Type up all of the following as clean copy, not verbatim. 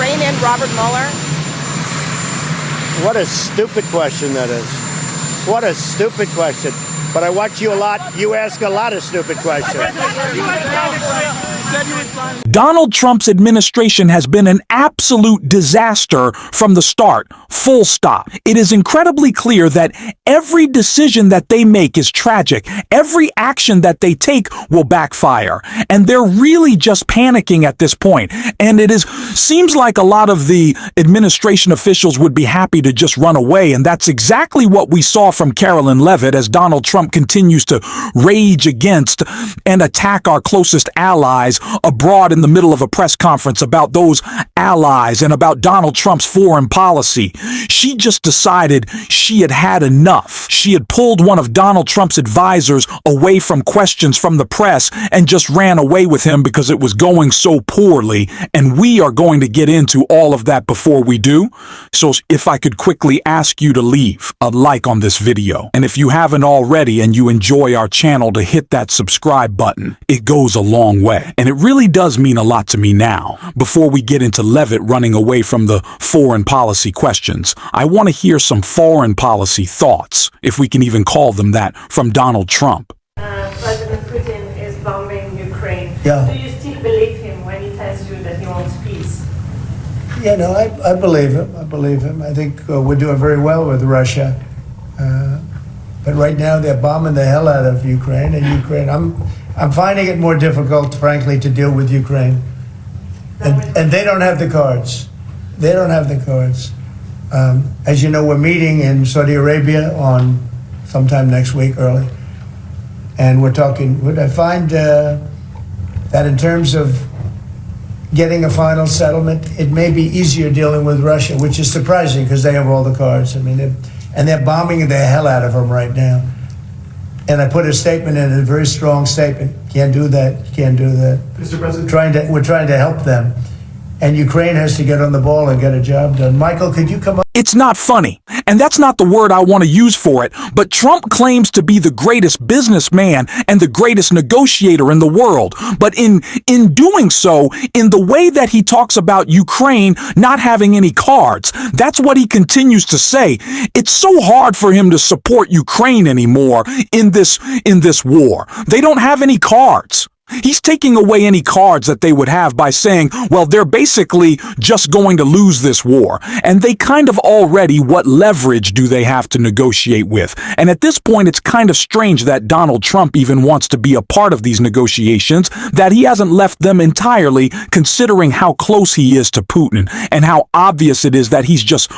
rein in Robert Mueller? What a stupid question that is. What a stupid question. But I watch you a lot. You ask a lot of stupid questions. Donald Trump's administration has been an absolute disaster from the start, full stop. It is incredibly clear that every decision that they make is tragic. Every action that they take will backfire. And they're really just panicking at this point. And seems like a lot of the administration officials would be happy to just run away. And that's exactly what we saw from Carolyn Leavitt as Donald Trump continues to rage against and attack our closest allies abroad in the middle of a press conference about those allies and about Donald Trump's foreign policy. She just decided she had had enough. She had pulled one of Donald Trump's advisors away from questions from the press and just ran away with him because it was going so poorly. And we are going to get into all of that before we do. So if I could quickly ask you to leave a like on this video. And if you haven't already and you enjoy our channel, to hit that subscribe button. It goes a long way. And it really does mean a lot to me now. Before we get into Leavitt running away from the foreign policy questions, I want to hear some foreign policy thoughts, if we can even call them that, from Donald Trump. President Putin is bombing Ukraine. Yeah. Do you still believe him when he tells you that he wants peace? Yeah, no, I believe him. I believe him. I think we're doing very well with Russia. But right now they're bombing the hell out of Ukraine. I'm finding it more difficult, frankly, to deal with Ukraine. And they don't have the cards. They don't have the cards. As you know, we're meeting in Saudi Arabia on sometime next week, early. And we're talking, I find that in terms of getting a final settlement, it may be easier dealing with Russia, which is surprising because they have all the cards. I mean, they're bombing the hell out of them right now. And I put a statement in, a very strong statement. Can't do that. You can't do that. Mr. President, We're trying to help them. And Ukraine has to get on the ball and get a job done. Michael, could you come up? It's not funny, and that's not the word I want to use for it, but Trump claims to be the greatest businessman and the greatest negotiator in the world. But in doing so, in the way that he talks about Ukraine not having any cards, that's what he continues to say. It's so hard for him to support Ukraine anymore in this war. They don't have any cards. He's taking away any cards that they would have by saying, well, they're basically just going to lose this war. And they kind of already, what leverage do they have to negotiate with? And at this point, it's kind of strange that Donald Trump even wants to be a part of these negotiations, that he hasn't left them entirely, considering how close he is to Putin and how obvious it is that he's just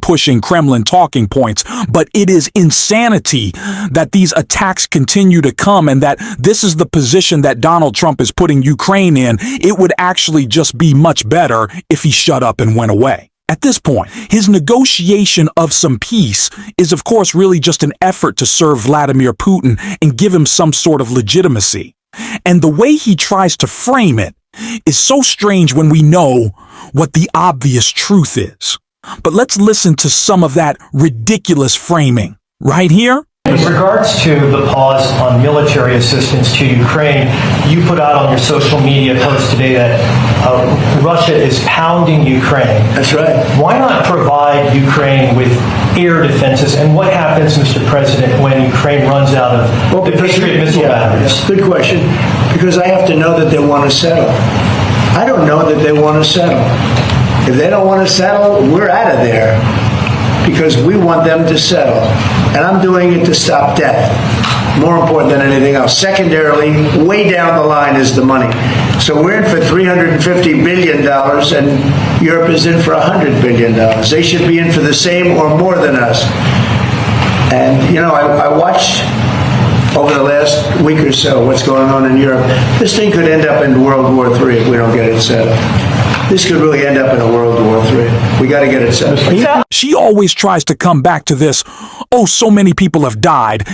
pushing Kremlin talking points. But it is insanity that these attacks continue to come and that this is the position that Donald Trump is putting Ukraine in. It would actually just be much better if he shut up and went away. At this point, his negotiation of some peace is, of course, really just an effort to serve Vladimir Putin and give him some sort of legitimacy. And the way he tries to frame it is so strange when we know what the obvious truth is. But let's listen to some of that ridiculous framing right here. With regards to the pause on military assistance to Ukraine, you put out on your social media post today that Russia is pounding Ukraine. That's right. Why not provide Ukraine with air defenses? And what happens, Mr. President, when Ukraine runs out of the Patriot missile batteries? Good question. Because I have to know that they want to settle. I don't know that they want to settle. If they don't want to settle, we're out of there. Because we want them to settle. And I'm doing it to stop death. More important than anything else. Secondarily, way down the line is the money. So we're in for $350 billion and Europe is in for $100 billion. They should be in for the same or more than us. And, you know, I watched over the last week or so what's going on in Europe. This thing could end up in World War III if we don't get it settled. This could really end up in a World War III. We got to get it settled. She always tries to come back to this, oh, so many people have died.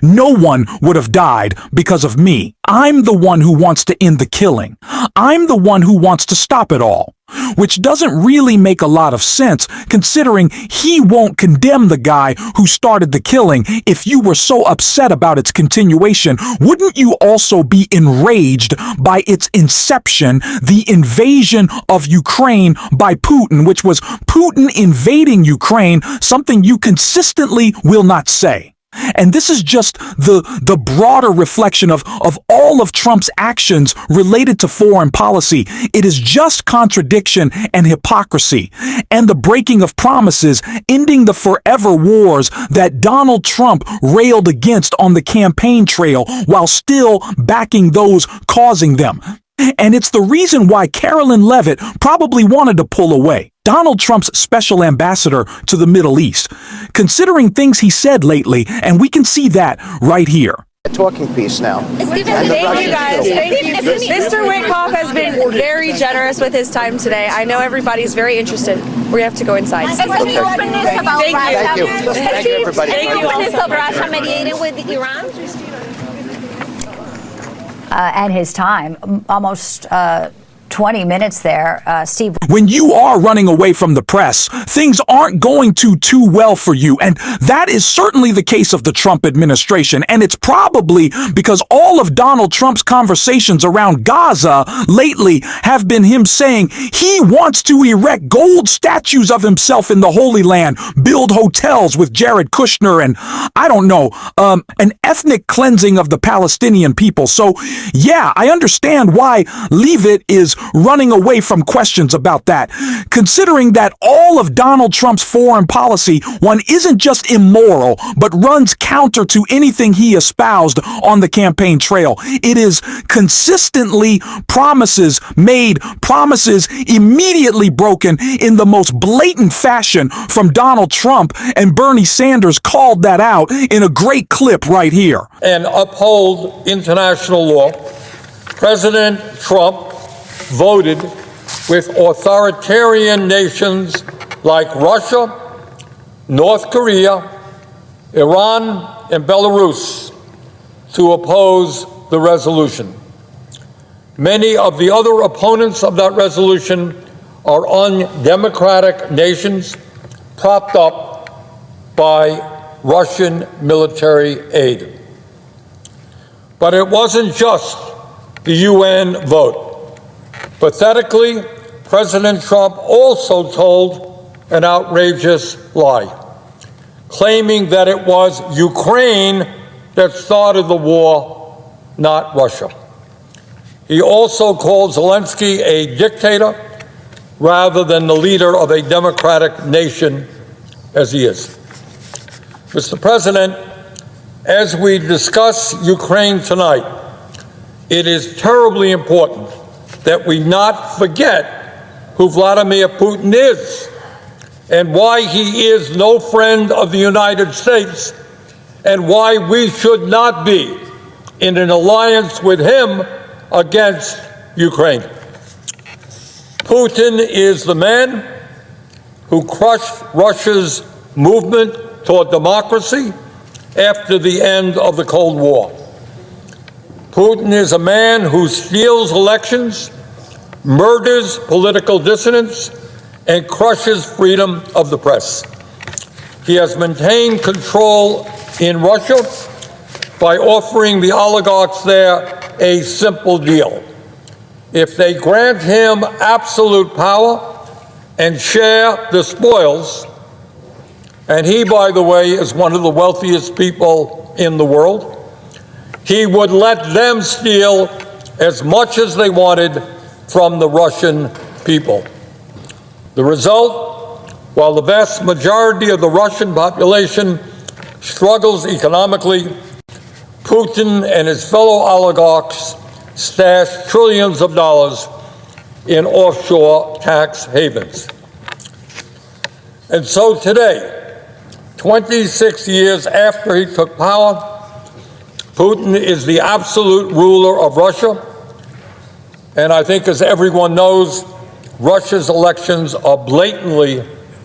No one would have died because of me. I'm the one who wants to end the killing. I'm the one who wants to stop it all. which doesn't really make a lot of sense considering he won't condemn the guy who started the killing. If you were so upset about its continuation, wouldn't you also be enraged by its inception, the invasion of Ukraine by Putin, which was Putin invading Ukraine, something you consistently will not say? And this is just the broader reflection of all of Trump's actions related to foreign policy. It is just contradiction and hypocrisy and the breaking of promises, ending the forever wars that Donald Trump railed against on the campaign trail while still backing those causing them. And it's the reason why Carolyn Leavitt probably wanted to pull away. Donald Trump's special ambassador to the Middle East, considering things he said lately, and we can see that right here. A talking piece now. Thank you guys. Thank you. Mr. Witkoff has been very generous with his time today. I know everybody's very interested. We have to go inside. Thank you. Thank you, everybody. Thank you openness of Russia mediating with Iran? And his time, almost 20 minutes there, Steve. When you are running away from the press, things aren't going too well for you. And that is certainly the case of the Trump administration. And it's probably because all of Donald Trump's conversations around Gaza lately have been him saying he wants to erect gold statues of himself in the Holy Land, build hotels with Jared Kushner, and I don't know, an ethnic cleansing of the Palestinian people. So yeah, I understand why Leavitt is running away from questions about that, considering that all of Donald Trump's foreign policy, one, isn't just immoral, but runs counter to anything he espoused on the campaign trail. It is consistently promises made, promises immediately broken in the most blatant fashion from Donald Trump, and Bernie Sanders called that out in a great clip right here. And uphold international law. President Trump voted with authoritarian nations like Russia, North Korea, Iran, and Belarus to oppose the resolution. Many of the other opponents of that resolution are undemocratic nations propped up by Russian military aid. But it wasn't just the UN vote. Pathetically, President Trump also told an outrageous lie, claiming that it was Ukraine that started the war, not Russia. He also called Zelensky a dictator rather than the leader of a democratic nation, as he is. Mr. President, as we discuss Ukraine tonight, it is terribly important that we not forget who Vladimir Putin is and why he is no friend of the United States and why we should not be in an alliance with him against Ukraine. Putin is the man who crushed Russia's movement toward democracy after the end of the Cold War. Putin is a man who steals elections, murders political dissidents, and crushes freedom of the press. He has maintained control in Russia by offering the oligarchs there a simple deal. If they grant him absolute power and share the spoils, and he, by the way, is one of the wealthiest people in the world, he would let them steal as much as they wanted from the Russian people. The result, while the vast majority of the Russian population struggles economically, Putin and his fellow oligarchs stash trillions of dollars in offshore tax havens. And so today, 26 years after he took power, Putin is the absolute ruler of Russia, and I think, as everyone knows, Russia's elections are blatantly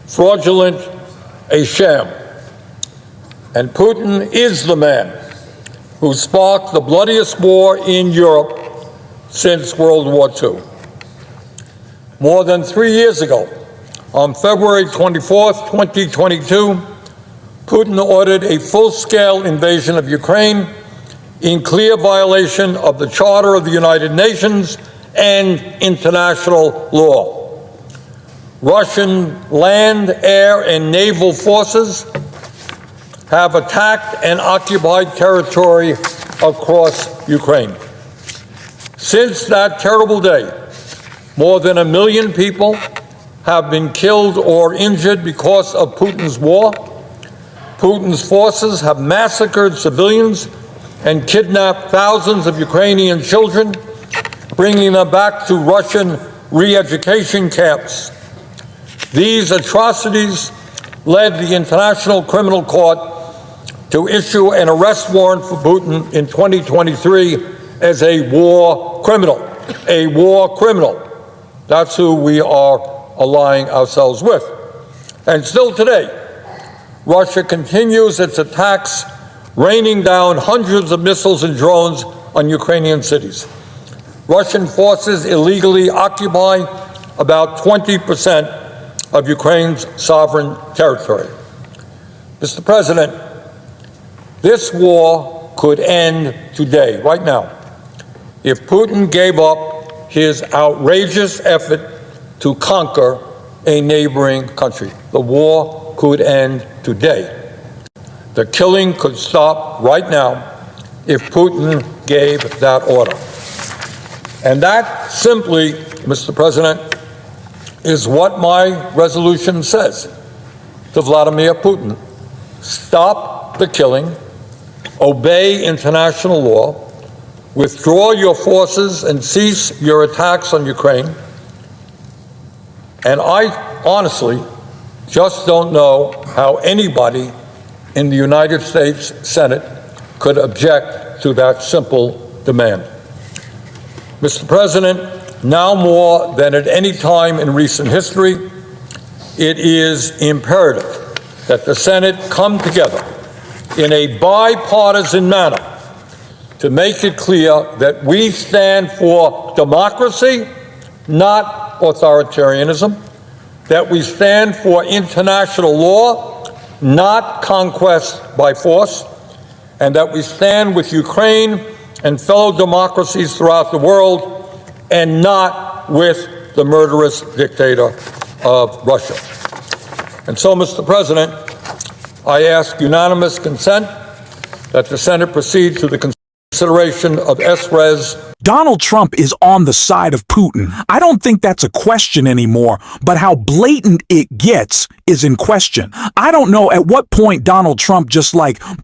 fraudulent, a sham. And Putin is the man who sparked the bloodiest war in Europe since World War II. More than 3 years ago, on February 24th, 2022, Putin ordered a full-scale invasion of Ukraine in clear violation of the Charter of the United Nations and international law. Russian land, air, and naval forces have attacked and occupied territory across Ukraine. Since that terrible day, more than 1 million people have been killed or injured because of Putin's war. Putin's forces have massacred civilians and kidnapped thousands of Ukrainian children, bringing them back to Russian re-education camps. These atrocities led the International Criminal Court to issue an arrest warrant for Putin in 2023 as a war criminal. A war criminal. That's who we are allying ourselves with. And still today, Russia continues its attacks, raining down hundreds of missiles and drones on Ukrainian cities. Russian forces illegally occupy about 20% of Ukraine's sovereign territory. Mr. President, this war could end today, right now, if Putin gave up his outrageous effort to conquer a neighboring country. The war could end today. The killing could stop right now if Putin gave that order. And that simply, Mr. President, is what my resolution says to Vladimir Putin. Stop the killing, obey international law, withdraw your forces and cease your attacks on Ukraine. And I honestly just don't know how anybody in the United States Senate could object to that simple demand. Mr. President, now more than at any time in recent history, it is imperative that the Senate come together in a bipartisan manner to make it clear that we stand for democracy, not authoritarianism, that we stand for international law, not conquest by force, and that we stand with Ukraine and fellow democracies throughout the world, and not with the murderous dictator of Russia. And so, Mr. President, I ask unanimous consent that the Senate proceed to the consideration of S-Res. Donald Trump is on the side of Putin. I don't think that's a question anymore, but how blatant it gets is in question. I don't know at what point Donald Trump just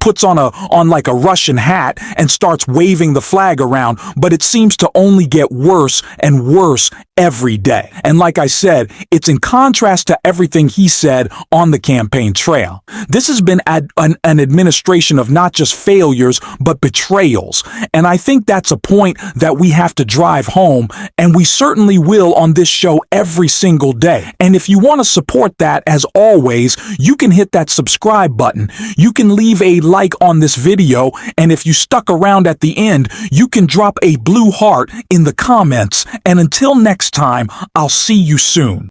puts on like a Russian hat and starts waving the flag around, but it seems to only get worse and worse every day. And like I said, it's in contrast to everything he said on the campaign trail. This has been an administration of not just failures, but betrayals. And I think that's a point that we have to drive home, and we certainly will on this show every single day. And if you want to support that, as always, you can hit that subscribe button. You can leave a like on this video, and if you stuck around at the end, you can drop a blue heart in the comments. And until next time, I'll see you soon.